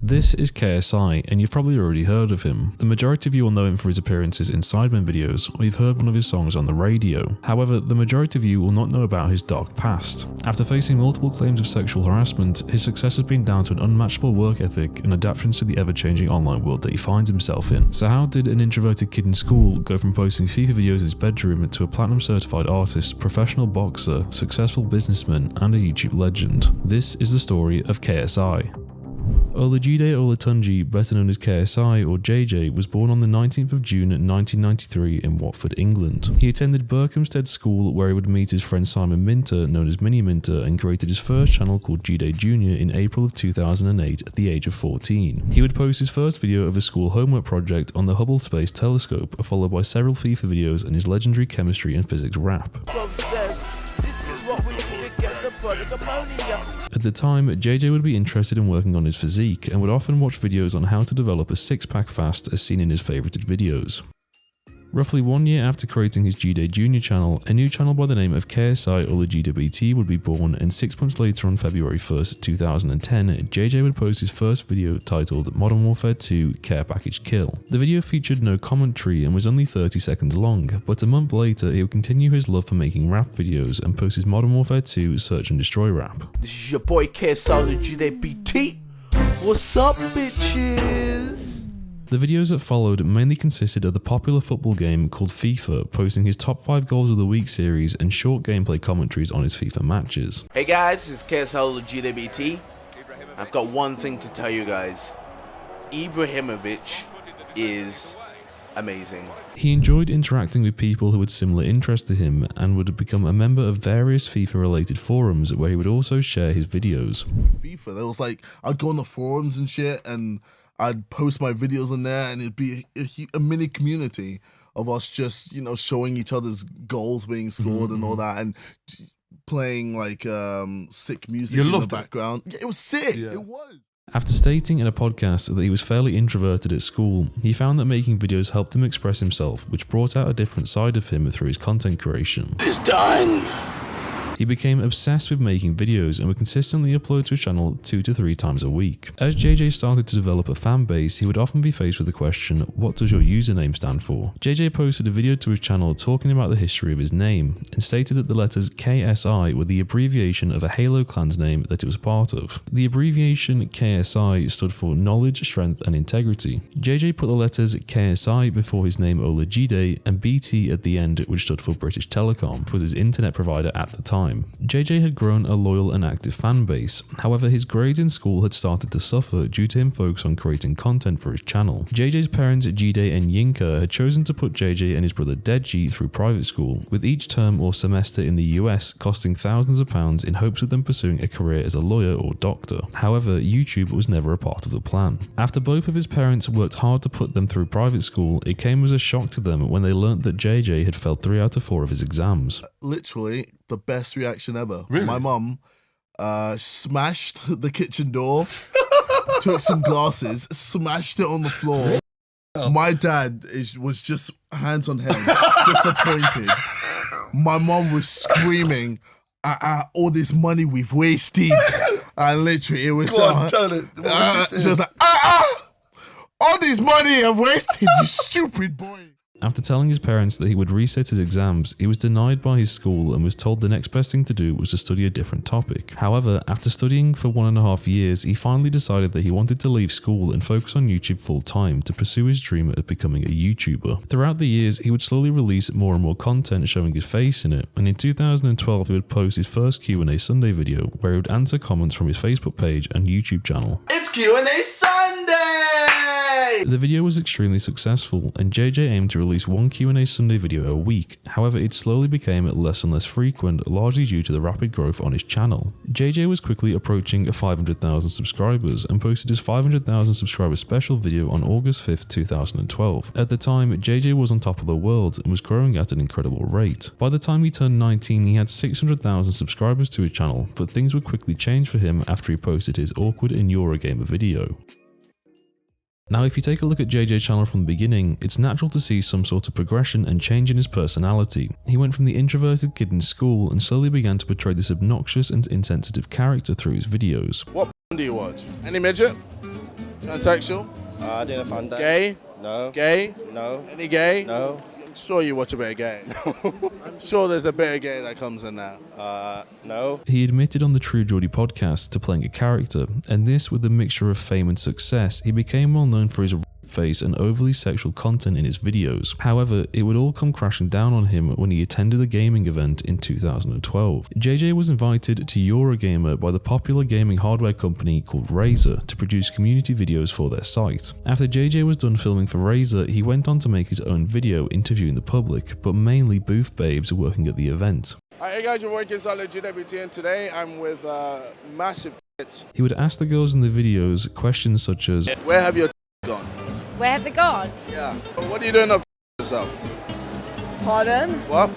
This is KSI, and you've probably already heard of him. The majority of you will know him for his appearances in Sidemen videos, or you've heard one of his songs on the radio. However, the majority of you will not know about his dark past. After facing multiple claims of sexual harassment, his success has been down to an unmatchable work ethic and adaptations to the ever-changing online world that he finds himself in. So how did an introverted kid in school go from posting FIFA videos in his bedroom to a platinum-certified artist, professional boxer, successful businessman, and a YouTube legend? This is the story of KSI. Olajide Olatunji, better known as KSI or JJ, was born on the 19th of June 1993 in Watford, England. He attended Berkhamsted School, where he would meet his friend Simon Minter, known as Mini Minter, and created his first channel called Jide Jr. in April of 2008 at the age of 14. He would post his first video of a school homework project on the Hubble Space Telescope, followed by several FIFA videos and his legendary chemistry and physics rap. At the time, JJ would be interested in working on his physique and would often watch videos on how to develop a six-pack fast as seen in his favorited videos. Roughly 1 year after creating his Jide Jr. channel, a new channel by the name of KSI Olajide BT would be born, and 6 months later on February 1st, 2010, JJ would post his first video titled Modern Warfare 2 Care Package Kill. The video featured no commentary and was only 30 seconds long, but a month later he would continue his love for making rap videos and post his Modern Warfare 2 Search and Destroy rap. This is your boy KSI Olajide BT. What's up, bitches? The videos that followed mainly consisted of the popular football game called FIFA, posting his top 5 goals of the week series and short gameplay commentaries on his FIFA matches. Hey guys, this is KSI Olajide BT. I've got one thing to tell you guys. Ibrahimovic is amazing. He enjoyed interacting with people who had similar interests to him and would become a member of various FIFA related forums where he would also share his videos. FIFA, there was like, I'd go on the forums and shit and I'd post my videos on there, and it'd be a mini community of us just, you know, showing each other's goals being scored and all that, and playing like sick music in the background. Yeah, it was sick. Yeah. It was. After stating in a podcast that he was fairly introverted at school, he found that making videos helped him express himself, which brought out a different side of him through his content creation. It's done. He became obsessed with making videos and would consistently upload to his channel 2 to 3 times a week. As JJ started to develop a fan base, he would often be faced with the question, what does your username stand for? JJ posted a video to his channel talking about the history of his name and stated that the letters KSI were the abbreviation of a Halo clan's name that it was part of. The abbreviation KSI stood for Knowledge, Strength and Integrity. JJ put the letters KSI before his name Olajide and BT at the end, which stood for British Telecom, which was his internet provider at the time. JJ had grown a loyal and active fan base, however his grades in school had started to suffer due to him focus on creating content for his channel. JJ's parents Jide and Yinka had chosen to put JJ and his brother Deji through private school, with each term or semester in the US costing thousands of pounds in hopes of them pursuing a career as a lawyer or doctor. However, YouTube was never a part of the plan. After both of his parents worked hard to put them through private school, it came as a shock to them when they learnt that JJ had failed 3 out of 4 of his exams. Literally the best reaction ever. Really? My mum smashed the kitchen door, took some glasses, smashed it on the floor. My dad was just hands on head, disappointed. My mum was screaming at all this money we've wasted. And literally it was Go on, tell it. What was she was like, all this money I've wasted, you stupid boy. After telling his parents that he would reset his exams, he was denied by his school and was told the next best thing to do was to study a different topic. However, after studying for 1.5 years, he finally decided that he wanted to leave school and focus on YouTube full time to pursue his dream of becoming a YouTuber. Throughout the years, he would slowly release more and more content showing his face in it, and in 2012 he would post his first Q&A Sunday video where he would answer comments from his Facebook page and YouTube channel. It's Q&A Sunday! The video was extremely successful, and JJ aimed to release 1 Q&A Sunday video a week. However, it slowly became less and less frequent, largely due to the rapid growth on his channel. JJ was quickly approaching 500,000 subscribers and posted his 500,000 subscriber special video on August 5th, 2012. At the time, JJ was on top of the world and was growing at an incredible rate. By the time he turned 19, he had 600,000 subscribers to his channel, but things would quickly change for him after he posted his awkward in Eurogamer video. Now, if you take a look at JJ's channel from the beginning, it's natural to see some sort of progression and change in his personality. He went from the introverted kid in school and slowly began to portray this obnoxious and insensitive character through his videos. What do you watch? Any midget? Transsexual? I didn't find that. Gay? No. Gay? No. Any gay? No. I'm sure you watch a bit of gay. I'm sure there's a bit of gay that comes in now. No. He admitted on the True Geordie podcast to playing a character, and this, with the mixture of fame and success, he became well known for his face and overly sexual content in his videos. However, it would all come crashing down on him when he attended a gaming event in 2012. JJ was invited to Eurogamer by the popular gaming hardware company called Razer to produce community videos for their site. After JJ was done filming for Razer, he went on to make his own video interviewing the public, but mainly booth babes working at the event. Hey guys, you're working Solid GWT, and today I'm with massive kids. He would ask the girls in the videos questions such as, Where have your gone? Where have they gone? Yeah. So what are you doing up yourself? Pardon? What?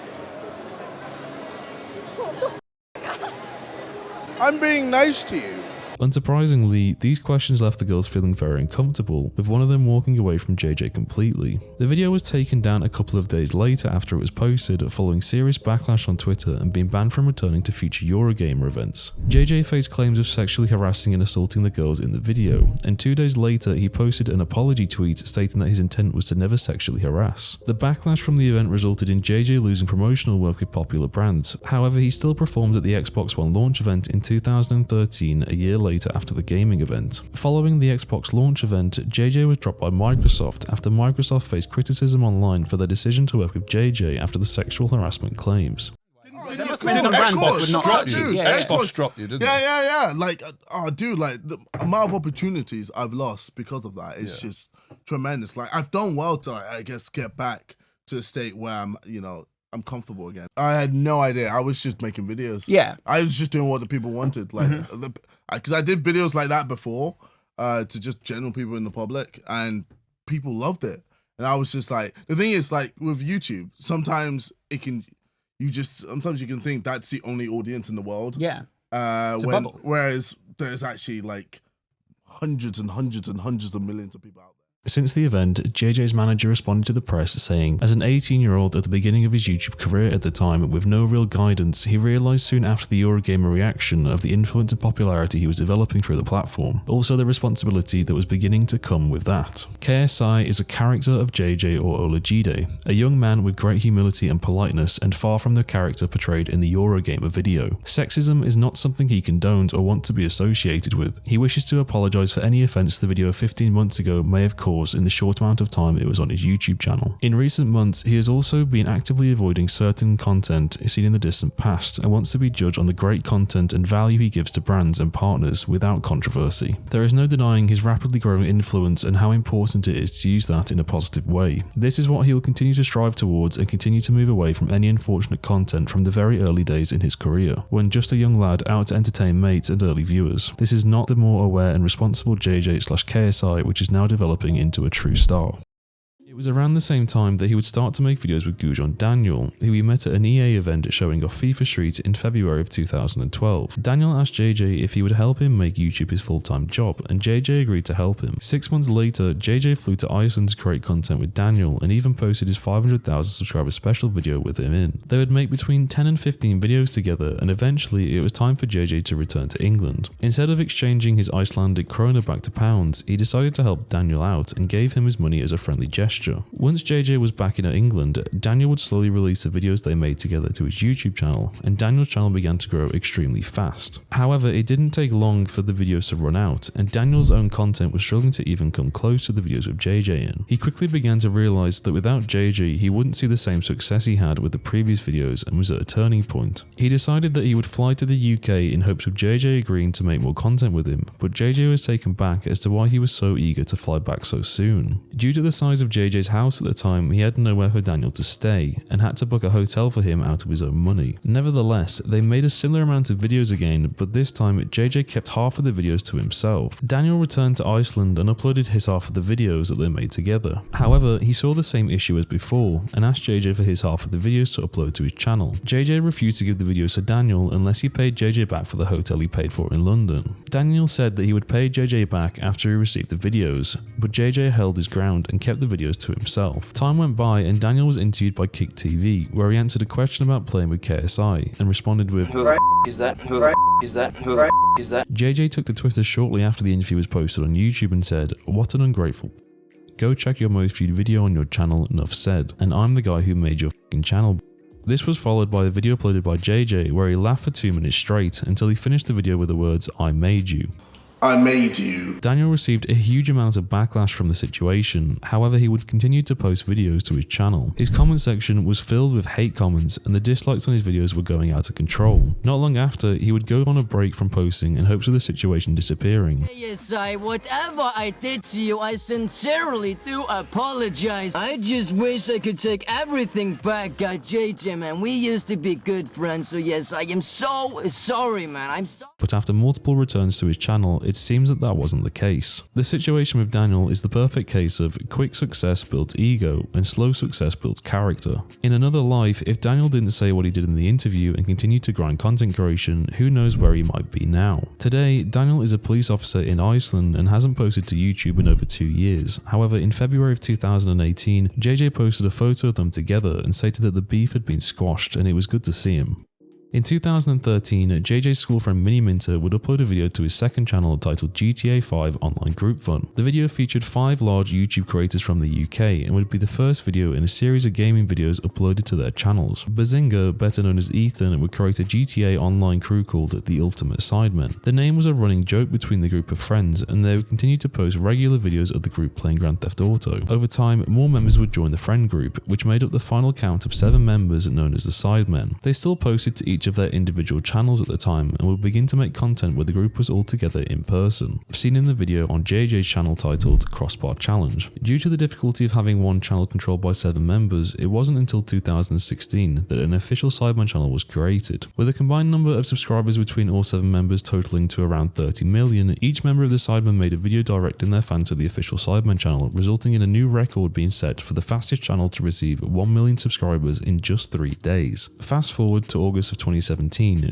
I'm being nice to you. Unsurprisingly, these questions left the girls feeling very uncomfortable, with one of them walking away from JJ completely. The video was taken down a couple of days later after it was posted, following serious backlash on Twitter and being banned from returning to future Eurogamer events. JJ faced claims of sexually harassing and assaulting the girls in the video, and 2 days later he posted an apology tweet stating that his intent was to never sexually harass. The backlash from the event resulted in JJ losing promotional work with popular brands. However, he still performed at the Xbox One launch event in 2013, a year later after the gaming event. Following the Xbox launch event, JJ was dropped by Microsoft after Microsoft faced criticism online for their decision to work with JJ after the sexual harassment claims. Xbox dropped you. Yeah, Xbox dropped you, didn't it? Yeah. Like, dude, like the amount of opportunities I've lost because of that is just tremendous. Like, I've done well to, I guess, get back to a state where I'm comfortable again. I had no idea. I was just making videos. Yeah. I was just doing what the people wanted. Like, because I did videos like that before to just general people in the public, and people loved it. And I was just like, the thing is, like, with YouTube, sometimes you can think that's the only audience in the world. Yeah. Bubble. Whereas there's actually like hundreds and hundreds and hundreds of millions of people out there. Since the event, JJ's manager responded to the press saying, as an 18-year-old at the beginning of his YouTube career at the time with no real guidance, he realised soon after the Eurogamer reaction of the influence and popularity he was developing through the platform, also the responsibility that was beginning to come with that. KSI is a character of JJ or Olajide, a young man with great humility and politeness and far from the character portrayed in the Eurogamer video. Sexism is not something he condones or wants to be associated with. He wishes to apologise for any offence the video 15 months ago may have caused in the short amount of time it was on his YouTube channel. In recent months, he has also been actively avoiding certain content seen in the distant past and wants to be judged on the great content and value he gives to brands and partners without controversy. There is no denying his rapidly growing influence and how important it is to use that in a positive way. This is what he will continue to strive towards and continue to move away from any unfortunate content from the very early days in his career, when just a young lad out to entertain mates and early viewers. This is not the more aware and responsible JJ/KSI which is now developing into a true star. It was around the same time that he would start to make videos with Gudjon Daniel, who he met at an EA event showing off FIFA Street in February of 2012. Daniel asked JJ if he would help him make YouTube his full-time job, and JJ agreed to help him. 6 months later, JJ flew to Iceland to create content with Daniel and even posted his 500,000 subscriber special video with him in. They would make between 10 and 15 videos together, and eventually it was time for JJ to return to England. Instead of exchanging his Icelandic krona back to pounds, he decided to help Daniel out and gave him his money as a friendly gesture. Once JJ was back in England, Daniel would slowly release the videos they made together to his YouTube channel, and Daniel's channel began to grow extremely fast. However, it didn't take long for the videos to run out, and Daniel's own content was struggling to even come close to the videos with JJ in. He quickly began to realise that without JJ, he wouldn't see the same success he had with the previous videos and was at a turning point. He decided that he would fly to the UK in hopes of JJ agreeing to make more content with him, but JJ was taken back as to why he was so eager to fly back so soon. Due to the size of JJ's house at the time, he had nowhere for Daniel to stay and had to book a hotel for him out of his own money. Nevertheless, they made a similar amount of videos again, but this time JJ kept half of the videos to himself. Daniel returned to Iceland and uploaded his half of the videos that they made together. However, he saw the same issue as before and asked JJ for his half of the videos to upload to his channel. JJ refused to give the videos to Daniel unless he paid JJ back for the hotel he paid for in London. Daniel said that he would pay JJ back after he received the videos, but JJ held his ground and kept the videos to himself. Time went by and Daniel was interviewed by Kick TV, where he answered a question about playing with KSI and responded with, "Who the is that? Who the is that? Who the is that?" JJ took to Twitter shortly after the interview was posted on YouTube and said, "What an ungrateful. Go check your most viewed video on your channel, enough said, and I'm the guy who made your fucking channel." This was followed by a video uploaded by JJ where he laughed for 2 minutes straight until he finished the video with the words, "I made you." I made you. Daniel received a huge amount of backlash from the situation, however he would continue to post videos to his channel. His comment section was filled with hate comments and the dislikes on his videos were going out of control. Not long after, he would go on a break from posting in hopes of the situation disappearing. KSI, whatever I did to you, I sincerely do apologize. I just wish I could take everything back, JJ, man. We used to be good friends, so yes, I am so sorry, man. I'm sorry. But after multiple returns to his channel, it seems that that wasn't the case. The situation with Daniel is the perfect case of quick success builds ego and slow success builds character. In another life, if Daniel didn't say what he did in the interview and continued to grind content creation, who knows where he might be now. Today, Daniel is a police officer in Iceland and hasn't posted to YouTube in over 2 years. However, in February of 2018, JJ posted a photo of them together and stated that the beef had been squashed and it was good to see him. In 2013, JJ's school friend Mini Minter would upload a video to his second channel titled GTA 5 Online Group Fun. The video featured 5 large YouTube creators from the UK and would be the first video in a series of gaming videos uploaded to their channels. Bazinga, better known as Ethan, would create a GTA Online crew called the Ultimate Sidemen. The name was a running joke between the group of friends and they would continue to post regular videos of the group playing Grand Theft Auto. Over time, more members would join the friend group, which made up the final count of 7 members known as the Sidemen. They still posted to each of their individual channels at the time and would begin to make content where the group was all together in person, seen in the video on JJ's channel titled Crossbar Challenge. Due to the difficulty of having one channel controlled by 7 members, it wasn't until 2016 that an official Sidemen channel was created. With a combined number of subscribers between all 7 members totaling to around 30 million, each member of the Sidemen made a video directing their fans to the official Sidemen channel, resulting in a new record being set for the fastest channel to receive 1 million subscribers in just 3 days. Fast forward to August of 2017,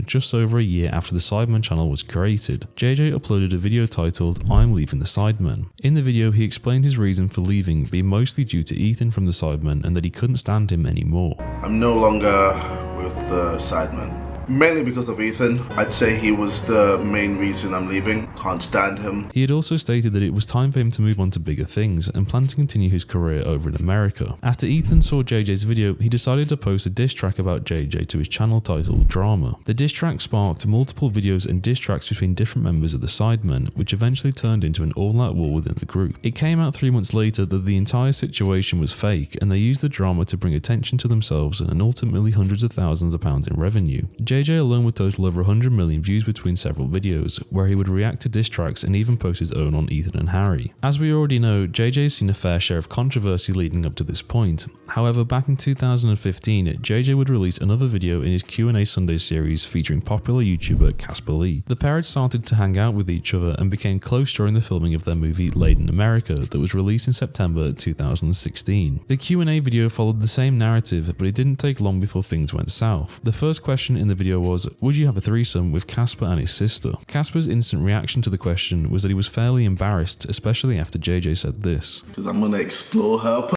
just over a year after the Sidemen channel was created, JJ uploaded a video titled I'm Leaving the Sidemen. In the video, he explained his reason for leaving being mostly due to Ethan from the Sidemen and that he couldn't stand him anymore. I'm no longer with the Sidemen. Mainly because of Ethan. I'd say he was the main reason I'm leaving. Can't stand him. He had also stated that it was time for him to move on to bigger things and planned to continue his career over in America. After Ethan saw JJ's video, he decided to post a diss track about JJ to his channel titled Drama. The diss track sparked multiple videos and diss tracks between different members of the Sidemen, which eventually turned into an all-out war within the group. It came out 3 months later that the entire situation was fake and they used the drama to bring attention to themselves and ultimately hundreds of thousands of pounds in revenue. JJ alone would total over 100 million views between several videos, where he would react to diss tracks and even post his own on Ethan and Harry. As we already know, JJ's seen a fair share of controversy leading up to this point. However, back in 2015, JJ would release another video in his Q&A Sunday series featuring popular YouTuber Casper Lee. The pair had started to hang out with each other and became close during the filming of their movie Laid in America that was released in September 2016. The Q&A video followed the same narrative, but it didn't take long before things went south. The first question in the video was, would you have a threesome with Casper and his sister? Casper's instant reaction to the question was that he was fairly embarrassed, especially after JJ said this. Because I'm gonna explore her.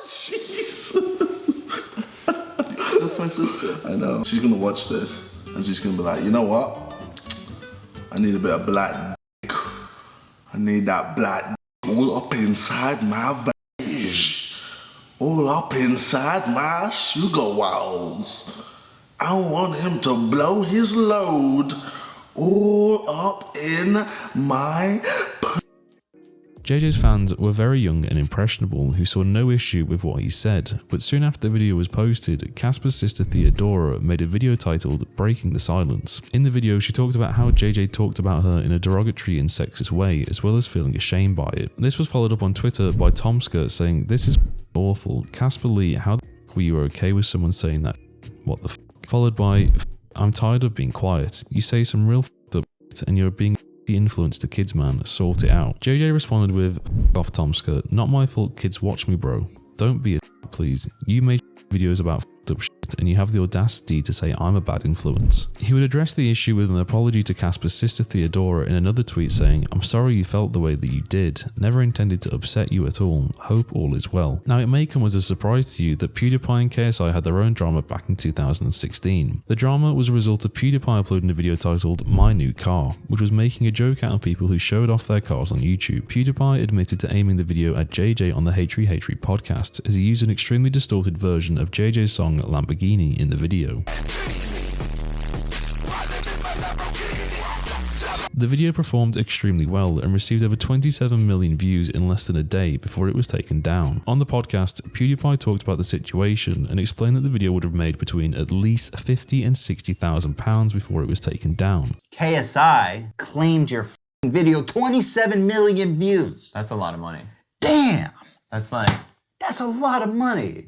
Jesus. That's my sister. I know. She's gonna watch this and she's gonna be like, you know what? I need a bit of black dick. I need that black dick all up inside my vag. All up inside my sugar walls. I want him to blow his load all up in my... JJ's fans were very young and impressionable who saw no issue with what he said, but soon after the video was posted, Casper's sister Theodora made a video titled Breaking the Silence. In the video, she talked about how JJ talked about her in a derogatory and sexist way, as well as feeling ashamed by it. This was followed up on Twitter by Tomska saying, "This is awful. Casper Lee, how the f were you okay with someone saying that? What the f?" Followed by, "I'm tired of being quiet. You say some real f***ed up shit and you're being influence to kids, man. Sort it out." JJ responded with, "F*** off Tomska. Not my fault kids watch me, bro. Don't be a please. You made videos about f***ed up shit it, and you have the audacity to say I'm a bad influence. He would address the issue with an apology to Casper's sister Theodora in another tweet saying, I'm sorry you felt the way that you did. Never intended to upset you at all. Hope all is well. Now it may come as a surprise to you that PewDiePie and KSI had their own drama back in 2016. The drama was a result of PewDiePie uploading a video titled My New Car, which was making a joke out of people who showed off their cars on YouTube. PewDiePie admitted to aiming the video at JJ on the Hatry podcast as he used an extremely distorted version of JJ's song Lamborghini in the video. The video performed extremely well and received over 27 million views in less than a day before it was taken down. On the podcast, PewDiePie talked about the situation and explained that the video would have made between at least £50,000 and £60,000 before it was taken down. KSI claimed your video 27 million views. That's a lot of money. Damn! That's a lot of money.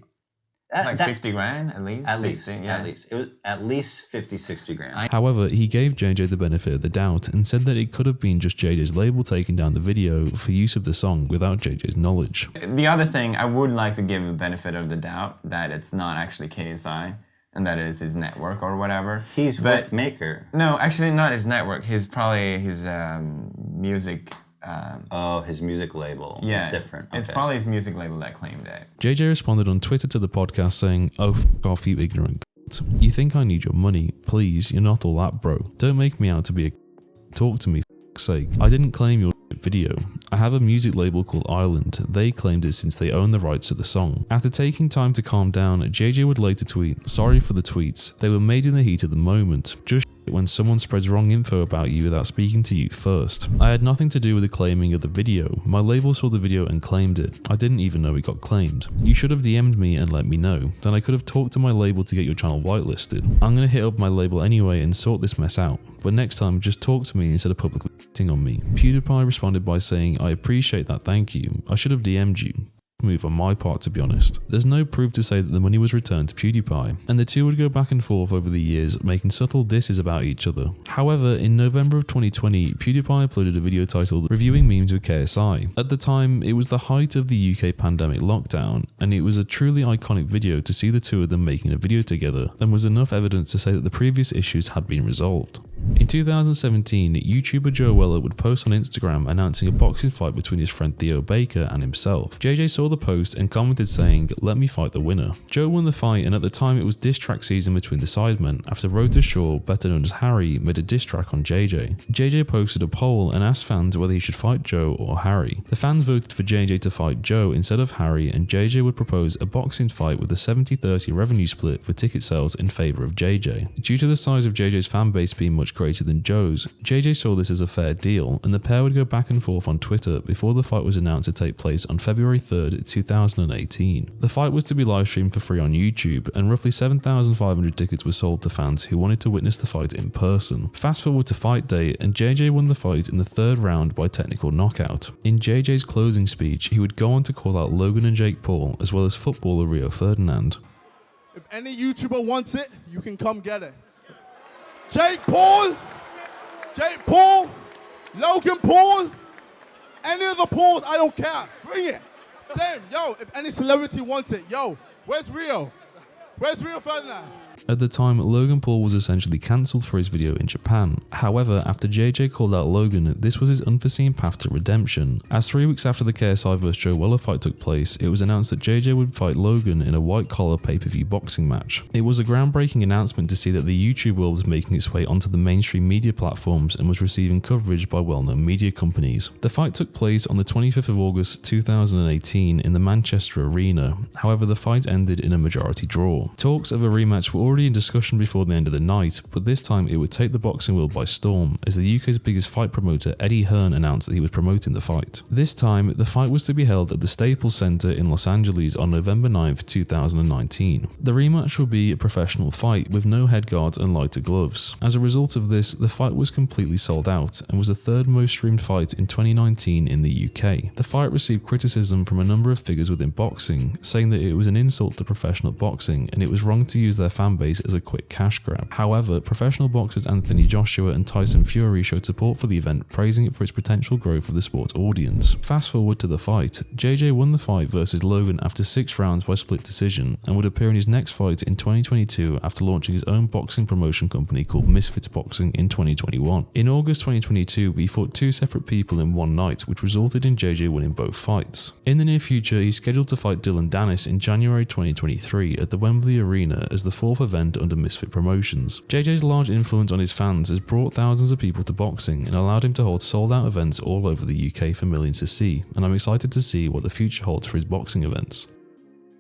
It's like 50 grand at least? At 60, least, yeah. at least. It was at least 50, 60 grand. However, he gave JJ the benefit of the doubt and said that it could have been just JJ's label taking down the video for use of the song without JJ's knowledge. The other thing, I would like to give the benefit of the doubt that it's not actually KSI and that is his network or whatever. He's with Maker. No, actually not his network. His probably his music... his music label is different. Okay. It's probably his music label that claimed it. JJ responded on Twitter to the podcast saying, oh, f off you ignorant c***. You think I need your money? Please, you're not all that, bro. Don't make me out to be a c***. Talk to me, f***'s sake. I didn't claim your video. I have a music label called Island. They claimed it since they own the rights to the song. After taking time to calm down, JJ would later tweet, sorry for the tweets. They were made in the heat of the moment. Just when someone spreads wrong info about you without speaking to you first. I had nothing to do with the claiming of the video. My label saw the video and claimed it. I didn't even know it got claimed. You should have DM'd me and let me know. Then I could have talked to my label to get your channel whitelisted. I'm gonna hit up my label anyway and sort this mess out. But next time, just talk to me instead of publicly hitting on me. PewDiePie responded by saying, I appreciate that, thank you. I should have DM'd you. Move on my part, to be honest. There's no proof to say that the money was returned to PewDiePie, and the two would go back and forth over the years, making subtle disses about each other. However, in November of 2020, PewDiePie uploaded a video titled Reviewing Memes with KSI. At the time, it was the height of the UK pandemic lockdown, and it was a truly iconic video to see the two of them making a video together, and was enough evidence to say that the previous issues had been resolved. In 2017, YouTuber Joe Weller would post on Instagram announcing a boxing fight between his friend Theo Baker and himself. JJ saw the post and commented saying, let me fight the winner. Joe won the fight, and at the time it was diss track season between the Sidemen after Road to Shore, better known as Harry, made a diss track on JJ. JJ posted a poll and asked fans whether he should fight Joe or Harry. The fans voted for JJ to fight Joe instead of Harry, and JJ would propose a boxing fight with a 70-30 revenue split for ticket sales in favour of JJ. Due to the size of JJ's fan base being much greater than Joe's, JJ saw this as a fair deal, and the pair would go back and forth on Twitter before the fight was announced to take place on February 3rd, 2018. The fight was to be live streamed for free on YouTube, and roughly 7,500 tickets were sold to fans who wanted to witness the fight in person. Fast forward to fight day, and JJ won the fight in the third round by technical knockout. In JJ's closing speech, he would go on to call out Logan and Jake Paul, as well as footballer Rio Ferdinand. If any YouTuber wants it, you can come get it. Jake Paul, Logan Paul, any of the Pauls, I don't care. Bring it. Same, yo, if any celebrity wants it, yo, where's Rio? Where's Rio Ferdinand? At the time, Logan Paul was essentially cancelled for his video in Japan. However, after JJ called out Logan, this was his unforeseen path to redemption. As 3 weeks after the KSI vs Joe Weller fight took place, it was announced that JJ would fight Logan in a white-collar pay-per-view boxing match. It was a groundbreaking announcement to see that the YouTube world was making its way onto the mainstream media platforms and was receiving coverage by well-known media companies. The fight took place on the 25th of August 2018 in the Manchester Arena. However, the fight ended in a majority draw. Talks of a rematch were already in discussion before the end of the night, but this time it would take the boxing world by storm, as the UK's biggest fight promoter Eddie Hearn announced that he was promoting the fight. This time, the fight was to be held at the Staples Center in Los Angeles on November 9th, 2019. The rematch will be a professional fight with no head guards and lighter gloves. As a result of this, the fight was completely sold out and was the third most streamed fight in 2019 in the UK. The fight received criticism from a number of figures within boxing, saying that it was an insult to professional boxing and it was wrong to use their fan base as a quick cash grab. However, professional boxers Anthony Joshua and Tyson Fury showed support for the event, praising it for its potential growth of the sport's audience. Fast forward to the fight. JJ won the fight versus Logan after 6 rounds by split decision and would appear in his next fight in 2022 after launching his own boxing promotion company called Misfits Boxing in 2021. In August 2022, he fought 2 separate people in one night, which resulted in JJ winning both fights. In the near future, he's scheduled to fight Dylan Dennis in January 2023 at the Wembley Arena as the 4th event under Misfit Promotions. JJ's large influence on his fans has brought thousands of people to boxing and allowed him to hold sold-out events all over the UK for millions to see, and I'm excited to see what the future holds for his boxing events.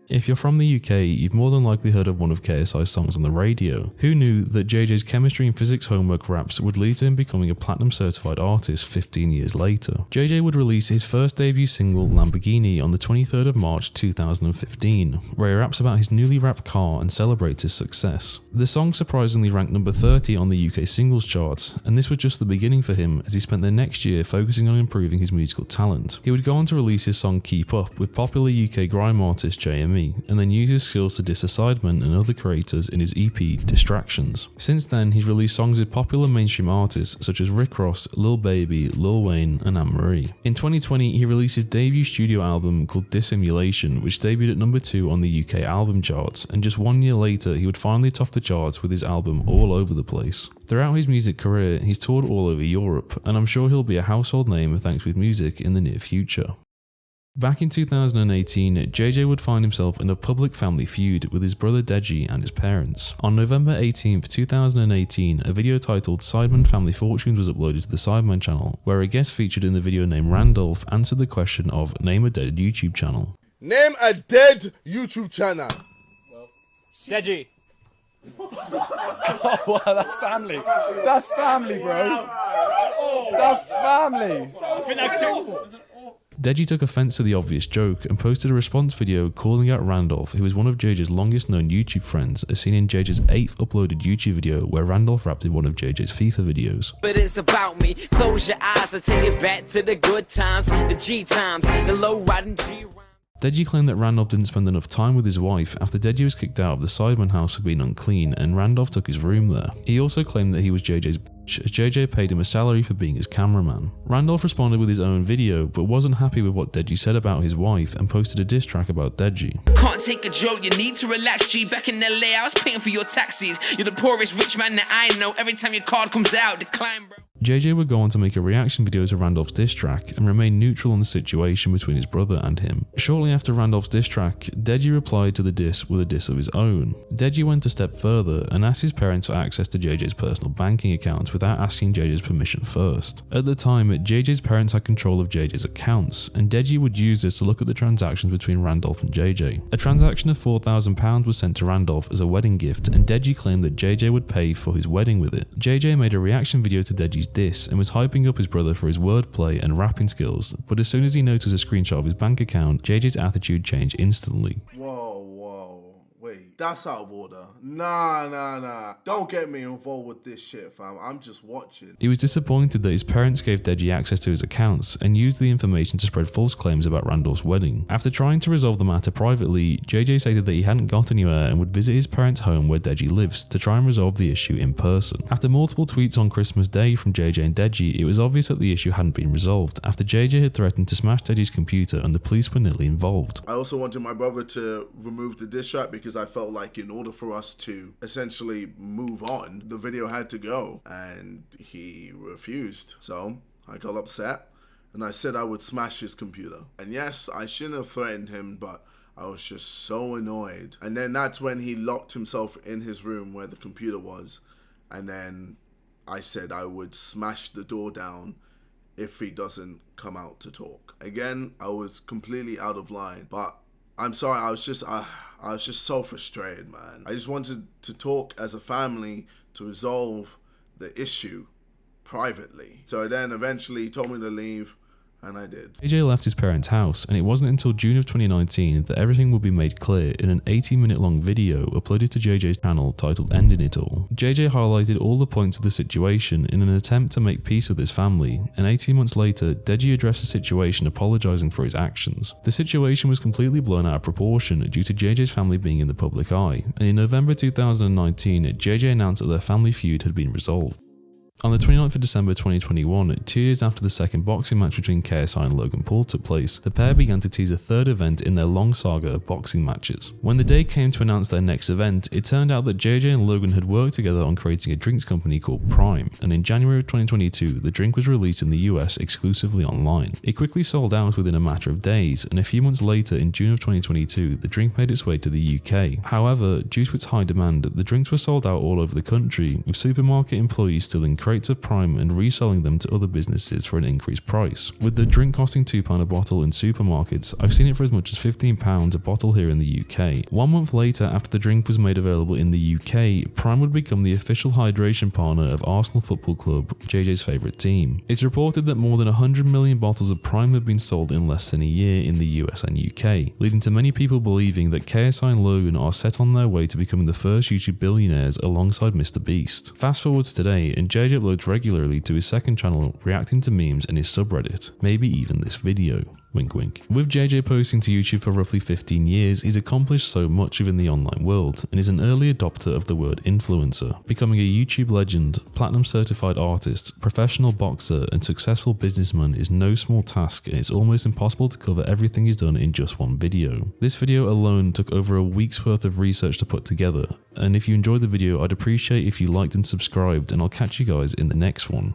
If you're from the UK, you've more than likely heard of one of KSI's songs on the radio. Who knew that JJ's chemistry and physics homework raps would lead to him becoming a platinum certified artist 15 years later? JJ would release his first debut single, Lamborghini, on the 23rd of March 2015, where he raps about his newly wrapped car and celebrates his success. The song surprisingly ranked number 30 on the UK singles charts, and this was just the beginning for him as he spent the next year focusing on improving his musical talent. He would go on to release his song Keep Up with popular UK grime artist JME, and then use his skills to diss Sidemen and other creators in his EP Distractions. Since then, he's released songs with popular mainstream artists such as Rick Ross, Lil Baby, Lil Wayne, and Anne Marie. In 2020, he released his debut studio album called Dissimulation, which debuted at number 2 on the UK album charts, and just 1 year later, he would finally top the charts with his album All Over the Place. Throughout his music career, he's toured all over Europe, and I'm sure he'll be a household name thanks with music in the near future. Back in 2018, JJ would find himself in a public family feud with his brother Deji and his parents. On November 18th, 2018, a video titled Sidemen Family Fortunes was uploaded to the Sidemen channel, where a guest featured in the video named Randolph answered the question of name a dead YouTube channel. Name a dead YouTube channel. Deji. Oh, wow, that's family. That's family, bro. That's family. I think that's too. Deji took offense to the obvious joke and posted a response video calling out Randolph, who is one of JJ's longest known YouTube friends, as seen in JJ's 8th uploaded YouTube video where Randolph rapped in one of JJ's FIFA videos. But it's about me. Close your eyes, I'll take it back to the good times, the G times, the low riding G. Deji claimed that Randolph didn't spend enough time with his wife after Deji was kicked out of the Sidemen house for being unclean, and Randolph took his room there. He also claimed that he was JJ's bitch, as JJ paid him a salary for being his cameraman. Randolph responded with his own video, but wasn't happy with what Deji said about his wife and posted a diss track about Deji. Can't take a joke, you need to relax, G. Back in LA, I was paying for your taxis. You're the poorest rich man that I know. Every time your card comes out, decline, bro. JJ would go on to make a reaction video to Randolph's diss track and remain neutral on the situation between his brother and him. Shortly after Randolph's diss track, Deji replied to the diss with a diss of his own. Deji went a step further and asked his parents for access to JJ's personal banking accounts without asking JJ's permission first. At the time, JJ's parents had control of JJ's accounts, and Deji would use this to look at the transactions between Randolph and JJ. A transaction of £4,000 was sent to Randolph as a wedding gift, and Deji claimed that JJ would pay for his wedding with it. JJ made a reaction video to Deji's diss and was hyping up his brother for his wordplay and rapping skills, but as soon as he noticed a screenshot of his bank account, JJ's attitude changed instantly. Wait, that's out of order. Nah. Don't get me involved with this shit, fam. I'm just watching. He was disappointed that his parents gave Deji access to his accounts and used the information to spread false claims about Randolph's wedding. After trying to resolve the matter privately, JJ stated that he hadn't got anywhere and would visit his parents' home where Deji lives to try and resolve the issue in person. After multiple tweets on Christmas Day from JJ and Deji, it was obvious that the issue hadn't been resolved after JJ had threatened to smash Deji's computer and the police were nearly involved. I also wanted my brother to remove the diss track because I felt like in order for us to essentially move on, the video had to go, and he refused. So I got upset and I said I would smash his computer. And yes, I shouldn't have threatened him, but I was just so annoyed. And then that's when he locked himself in his room where the computer was, and then I said I would smash the door down if he doesn't come out to talk. Again, I was completely out of line, but I'm sorry, I was just so frustrated, man. I just wanted to talk as a family to resolve the issue privately. So then eventually he told me to leave, And I did. JJ left his parents' house, and it wasn't until June of 2019 that everything would be made clear in an 80-minute long video uploaded to JJ's channel titled Ending It All. JJ highlighted all the points of the situation in an attempt to make peace with his family, and 18 months later, Deji addressed the situation apologizing for his actions. The situation was completely blown out of proportion due to JJ's family being in the public eye, and in November 2019, JJ announced that their family feud had been resolved. On the 29th of December 2021, 2 years after the second boxing match between KSI and Logan Paul took place, the pair began to tease a third event in their long saga of boxing matches. When the day came to announce their next event, it turned out that JJ and Logan had worked together on creating a drinks company called Prime, and in January of 2022, the drink was released in the US exclusively online. It quickly sold out within a matter of days, and a few months later, in June of 2022, the drink made its way to the UK. However, due to its high demand, the drinks were sold out all over the country, with supermarket employees stealing crates of Prime and reselling them to other businesses for an increased price. With the drink costing £2 a bottle in supermarkets, I've seen it for as much as £15 a bottle here in the UK. 1 month later, after the drink was made available in the UK, Prime would become the official hydration partner of Arsenal Football Club, JJ's favourite team. It's reported that more than 100 million bottles of Prime have been sold in less than a year in the US and UK, leading to many people believing that KSI and Logan are set on their way to becoming the first YouTube billionaires alongside Mr. Beast. Fast forward to today, and JJ uploads regularly to his second channel reacting to memes and his subreddit, maybe even this video. Wink wink. With JJ posting to YouTube for roughly 15 years, he's accomplished so much within the online world and is an early adopter of the word influencer, becoming a YouTube legend, platinum certified artist, professional boxer and successful businessman is no small task, and it's almost impossible to cover everything he's done in just one video. This video alone took over a week's worth of research to put together, and if you enjoyed the video, I'd appreciate if you liked and subscribed, and I'll catch you guys in the next one.